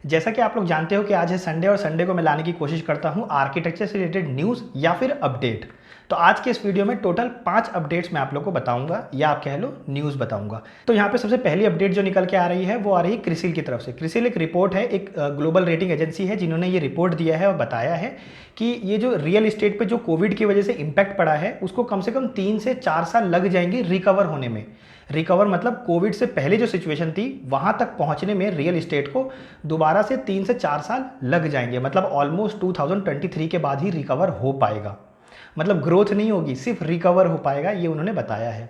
जैसा कि आप लोग जानते हो कि आज है संडे और संडे को मैं लाने की कोशिश करता हूं आर्किटेक्चर से रिलेटेड न्यूज़ या फिर अपडेट। तो आज के इस वीडियो में टोटल 5 अपडेट्स मैं आप लोग को बताऊंगा या आप कह लो न्यूज़ बताऊंगा। तो यहाँ पे सबसे पहली अपडेट जो निकल के आ रही है वो आ रही है क्रिसिल की तरफ से। क्रिसिल एक रिपोर्ट है, एक ग्लोबल रेटिंग एजेंसी है जिन्होंने ये रिपोर्ट दिया है और बताया है कि ये जो रियल इस्टेट पे जो कोविड की वजह से इम्पैक्ट पड़ा है उसको कम से कम 3 से 4 साल लग जाएंगे रिकवर होने में। रिकवर मतलब कोविड से पहले जो सिचुएशन थी वहां तक पहुंचने में रियल इस्टेट को दोबारा से 3 से 4 साल लग जाएंगे। मतलब ऑलमोस्ट 2023 के बाद ही रिकवर हो पाएगा। मतलब ग्रोथ नहीं होगी, सिर्फ रिकवर हो पाएगा, ये उन्होंने बताया है।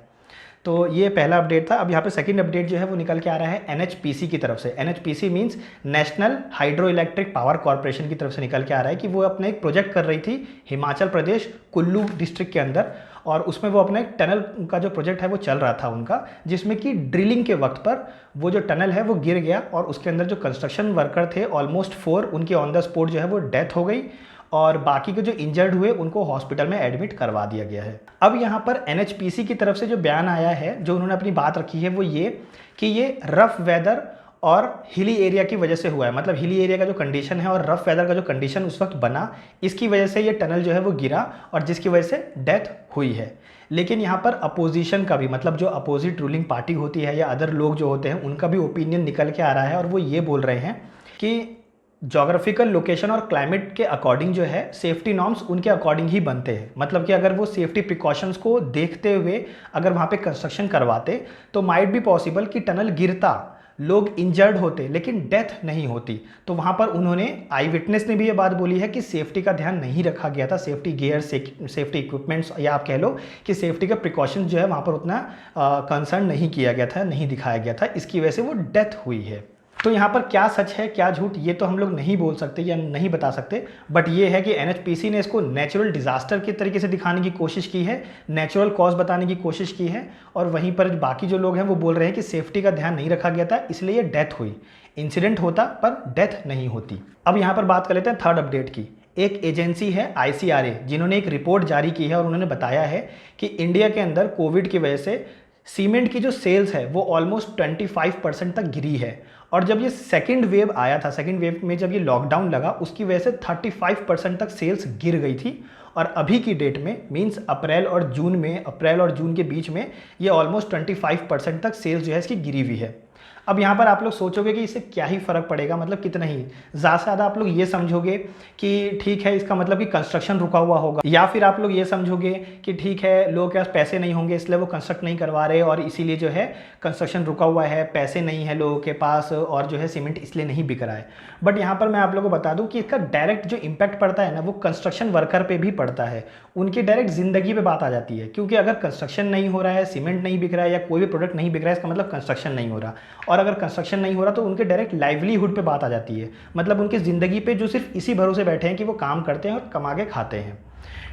तो ये पहला अपडेट था। अब यहाँ पे सेकंड अपडेट जो है वो निकल के आ रहा है एनएचपीसी की तरफ से। NHPC means national hydro electric power corporation की तरफ से निकल के आ रहा है कि वो अपने एक प्रोजेक्ट कर रही थी हिमाचल प्रदेश कुल्लू डिस्ट्रिक्ट के अंदर, और उसमें वो अपना एक टनल का जो प्रोजेक्ट है वो चल रहा था उनका, जिसमें कि ड्रिलिंग के वक्त पर वो जो टनल है वो गिर गया और उसके अंदर जो कंस्ट्रक्शन वर्कर थे ऑलमोस्ट 4 उनकी ऑन द स्पॉट जो है वो डेथ हो गई और बाकी के जो इंजर्ड हुए उनको हॉस्पिटल में एडमिट करवा दिया गया है। अब यहाँ पर एनएचपीसी की तरफ से जो बयान आया है, जो उन्होंने अपनी बात रखी है वो ये कि ये रफ वेदर और हिली एरिया की वजह से हुआ है। मतलब हिली एरिया का जो कंडीशन है और रफ वेदर का जो कंडीशन उस वक्त बना, इसकी वजह से ये टनल जो है वो गिरा और जिसकी वजह से डेथ हुई है। लेकिन यहाँ पर अपोजिशन का भी, मतलब जो अपोजिट रूलिंग पार्टी होती है या अदर लोग जो होते हैं उनका भी ओपिनियन निकल के आ रहा है और वो ये बोल रहे हैं कि जोग्राफिकल लोकेशन और क्लाइमेट के अकॉर्डिंग जो है सेफ्टी नॉर्म्स उनके अकॉर्डिंग ही बनते हैं। मतलब कि अगर वो सेफ्टी प्रिकॉशंस को देखते हुए अगर वहाँ पे कंस्ट्रक्शन करवाते तो माइट बी पॉसिबल कि टनल गिरता, लोग इंजर्ड होते लेकिन डेथ नहीं होती। तो वहाँ पर उन्होंने, आई विटनेस ने भी ये बात बोली है कि सेफ्टी का ध्यान नहीं रखा गया था, सेफ्टी गियर, सेफ्टी इक्विपमेंट्स या आप कह लो कि सेफ्टी का प्रिकॉशंस जो है वहाँ पर उतना कंसर्न नहीं किया गया था, नहीं दिखाया गया था, इसकी वजह से वो डेथ हुई है। तो यहाँ पर क्या सच है क्या झूठ ये तो हम लोग नहीं बोल सकते या नहीं बता सकते, बट ये है कि एनएचपीसी ने इसको नेचुरल डिजास्टर के तरीके से दिखाने की कोशिश की है, नेचुरल कॉज बताने की कोशिश की है, और वहीं पर बाकी जो लोग हैं वो बोल रहे हैं कि सेफ्टी का ध्यान नहीं रखा गया था इसलिए डेथ हुई। इंसिडेंट होता पर डेथ नहीं होती। अब यहाँ पर बात कर लेते हैं थर्ड अपडेट की। एक एजेंसी है आईसीआरए जिन्होंने एक रिपोर्ट जारी की है और उन्होंने बताया है कि इंडिया के अंदर कोविड की वजह से सीमेंट की जो सेल्स है वो ऑलमोस्ट 25% तक गिरी है। और जब ये सेकेंड वेव आया था, सेकेंड वेव में जब ये लॉकडाउन लगा उसकी वजह से 35% तक सेल्स गिर गई थी। और अभी की डेट में मींस अप्रैल और जून के बीच में ये ऑलमोस्ट 25% तक सेल्स जो है इसकी गिरी हुई है। अब यहाँ पर आप लोग सोचोगे कि इससे क्या ही फ़र्क पड़ेगा, मतलब कितना ही, ज़्यादा से ज़्यादा आप लोग ये समझोगे कि ठीक है इसका मतलब कि कंस्ट्रक्शन रुका हुआ होगा, या फिर आप लोग ये समझोगे कि ठीक है लोगों के पास पैसे नहीं होंगे इसलिए वो कंस्ट्रक्ट नहीं करवा रहे और इसीलिए जो है कंस्ट्रक्शन रुका हुआ है, पैसे नहीं है लोगों के पास और जो है सीमेंट इसलिए नहीं बिक रहा है। बट यहाँ पर मैं आप लोगों को बता दूँ कि इसका डायरेक्ट जो इम्पैक्ट पड़ता है ना वो कंस्ट्रक्शन वर्कर पर भी पड़ता है, उनकी डायरेक्ट ज़िंदगी पर बात आ जाती है। क्योंकि अगर कंस्ट्रक्शन नहीं हो रहा है, सीमेंट नहीं बिक रहा है या कोई भी प्रोडक्ट नहीं बिक रहा है, इसका मतलब कंस्ट्रक्शन नहीं हो रहा, और अगर कंस्ट्रक्शन नहीं हो रहा तो उनके डायरेक्ट लाइवलीहुड पे बात आ जाती है। मतलब उनकी ज़िंदगी पे जो सिर्फ इसी भरोसे बैठे हैं कि वो काम करते हैं और कमा के खाते हैं।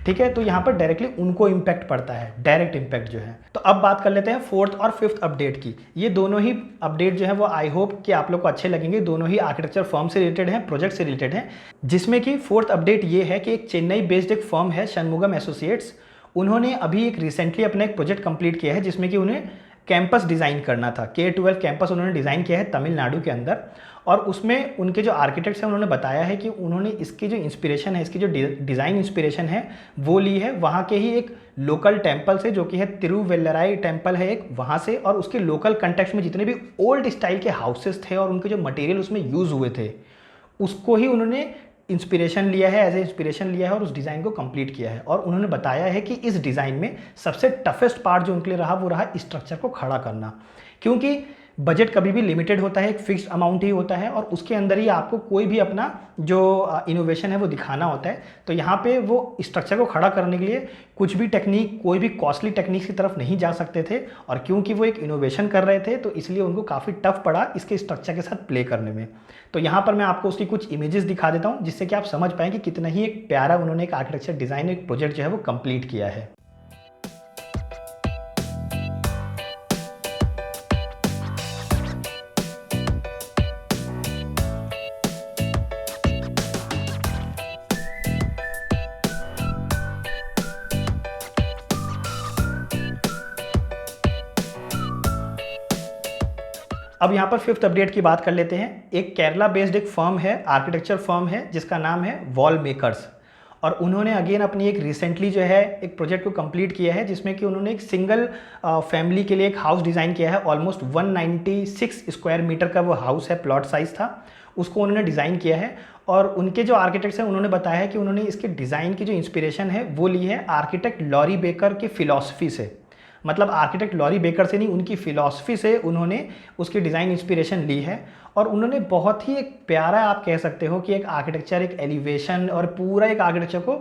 ठीक है, तो यहाँ पर डायरेक्टली उनको इम्पैक्ट पड़ता है, डायरेक्ट इम्पैक्ट जो है। तो अब बात कर लेते हैं फोर्थ और फिफ्थ अपडेट की। ये दोनों ही अपडेट जो है वो आई होप कि आप लोग को अच्छे लगेंगे। दोनों ही आर्किटेक्चर फर्म से रिलेटेड हैं, प्रोजेक्ट से रिलेटेड हैं। जिसमें कि फोर्थ अपडेट ये है कि एक चेन्नई बेस्ड एक फर्म है षणमुगम एसोसिएट्स, उन्होंने अभी एक रिसेंटली अपना एक प्रोजेक्ट कंप्लीट किया है जिसमें कि उन्हें कैंपस डिज़ाइन करना था। K12 कैंपस उन्होंने डिज़ाइन किया है तमिलनाडु के अंदर, और उसमें उनके जो आर्किटेक्ट्स हैं उन्होंने बताया है कि उन्होंने इसकी जो इंस्पिरेशन है, इसकी जो डिज़ाइन इंस्पिरेशन है वो ली है वहाँ के ही एक लोकल टेम्पल से, जो कि है तिरुवेल्लराई टेम्पल है एक, वहाँ से। और उसके लोकल कंटेक्स्ट में जितने भी ओल्ड स्टाइल के हाउसेस थे और उनके जो मटेरियल उसमें यूज़ हुए थे उसको ही उन्होंने इंस्पिरेशन लिया है, एज ए इंस्पिरेशन लिया है और उस डिज़ाइन को कंप्लीट किया है। और उन्होंने बताया है कि इस डिज़ाइन में सबसे टफेस्ट पार्ट जो उनके लिए रहा वो रहा स्ट्रक्चर को खड़ा करना। क्योंकि बजट कभी भी लिमिटेड होता है, एक फिक्स्ड अमाउंट ही होता है और उसके अंदर ही आपको कोई भी अपना जो इनोवेशन है वो दिखाना होता है। तो यहाँ पे वो स्ट्रक्चर को खड़ा करने के लिए कुछ भी टेक्निक, कोई भी कॉस्टली टेक्निक की तरफ नहीं जा सकते थे, और क्योंकि वो एक इनोवेशन कर रहे थे तो इसलिए उनको काफ़ी टफ पड़ा इसके स्ट्रक्चर के साथ प्ले करने में। तो यहाँ पर मैं आपको उसकी कुछ इमेजेस दिखा देता हूँ जिससे कि आप समझ पाएँ कि कितना ही एक प्यारा उन्होंने एक आर्किटेक्चर डिज़ाइन, एक प्रोजेक्ट जो है वो कंप्लीट किया है। अब यहाँ पर फिफ्थ अपडेट की बात कर लेते हैं। एक केरला बेस्ड एक फर्म है, आर्किटेक्चर फर्म है, जिसका नाम है वॉल मेकर्स, और उन्होंने अगेन अपनी एक रिसेंटली जो है एक प्रोजेक्ट को कंप्लीट किया है, जिसमें कि उन्होंने एक सिंगल फैमिली के लिए एक हाउस डिज़ाइन किया है। ऑलमोस्ट 196 स्क्वायर मीटर का वो हाउस है, प्लॉट साइज़ था, उसको उन्होंने डिज़ाइन किया है। और उनके जो आर्किटेक्ट्स हैं उन्होंने बताया है कि उन्होंने इसके डिज़ाइन की जो इंस्पिरेशन है वो ली है आर्किटेक्ट लॉरी बेकर की फ़िलॉसफी से। मतलब आर्किटेक्ट लॉरी बेकर से नहीं, उनकी फ़िलॉसफी से उन्होंने उसकी डिज़ाइन इंस्पिरेशन ली है। और उन्होंने बहुत ही एक प्यारा, आप कह सकते हो कि एक आर्किटेक्चर, एक एलिवेशन और पूरा एक आर्किटेक्चर को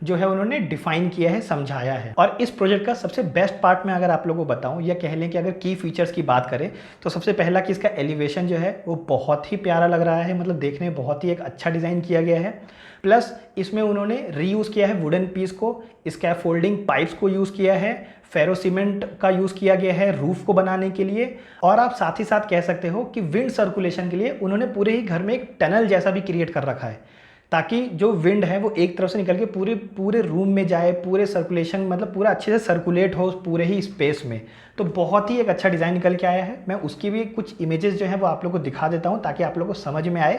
जो है उन्होंने डिफाइन किया है, समझाया है। और इस प्रोजेक्ट का सबसे बेस्ट पार्ट मैं अगर आप लोगों को बताऊं या कह लें कि अगर की फीचर्स की बात करें तो सबसे पहला कि इसका एलिवेशन जो है वो बहुत ही प्यारा लग रहा है, मतलब देखने में बहुत ही एक अच्छा डिज़ाइन किया गया है। प्लस इसमें उन्होंने रीयूज़ किया है वुडन पीस को, स्कैफोल्डिंग पाइप्स को यूज़ किया है, फेरो सीमेंट का यूज़ किया गया है रूफ को बनाने के लिए, और आप साथ ही साथ कह सकते हो कि विंड सर्कुलेशन के लिए उन्होंने पूरे ही घर में एक टनल जैसा भी क्रिएट कर रखा है, ताकि जो विंड है वो एक तरफ से निकल के पूरे रूम में जाए, पूरे सर्कुलेशन मतलब पूरा अच्छे से सर्कुलेट हो उस पूरे ही स्पेस में। तो बहुत ही एक अच्छा डिज़ाइन निकल के आया है। मैं उसकी भी कुछ इमेजेस जो है वो आप लोगों को दिखा देता हूँ ताकि आप लोगों को समझ में आए।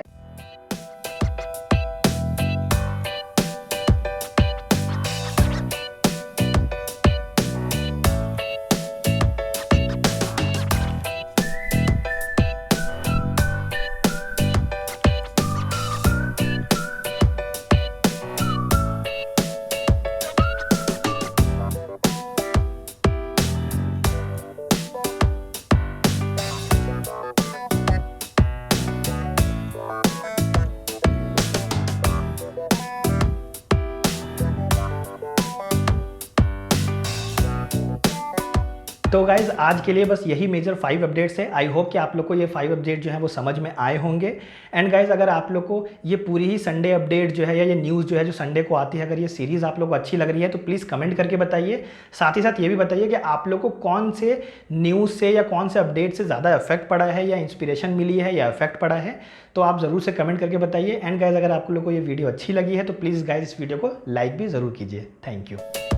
तो गाइज़ आज के लिए बस यही मेजर 5 अपडेट्स है। आई होप कि आप लोग को ये 5 अपडेट जो है वो समझ में आए होंगे। एंड गाइज़ अगर आप लोग को ये पूरी ही संडे अपडेट जो है या ये न्यूज़ जो है जो संडे को आती है, अगर ये सीरीज़ आप लोग को अच्छी लग रही है तो प्लीज़ कमेंट करके बताइए। साथ ही साथ ये भी बताइए कि आप लोग को कौन से न्यूज़ से या कौन से अपडेट से ज़्यादा इफेक्ट पड़ा है, या इंस्पिरेशन मिली है या इफेक्ट पड़ा है, तो आप ज़रूर से कमेंट करके बताइए। एंड गाइज़ अगर आप लोग को ये वीडियो अच्छी लगी है तो प्लीज़ गाइज़ इस वीडियो को लाइक भी ज़रूर कीजिए। Thank you.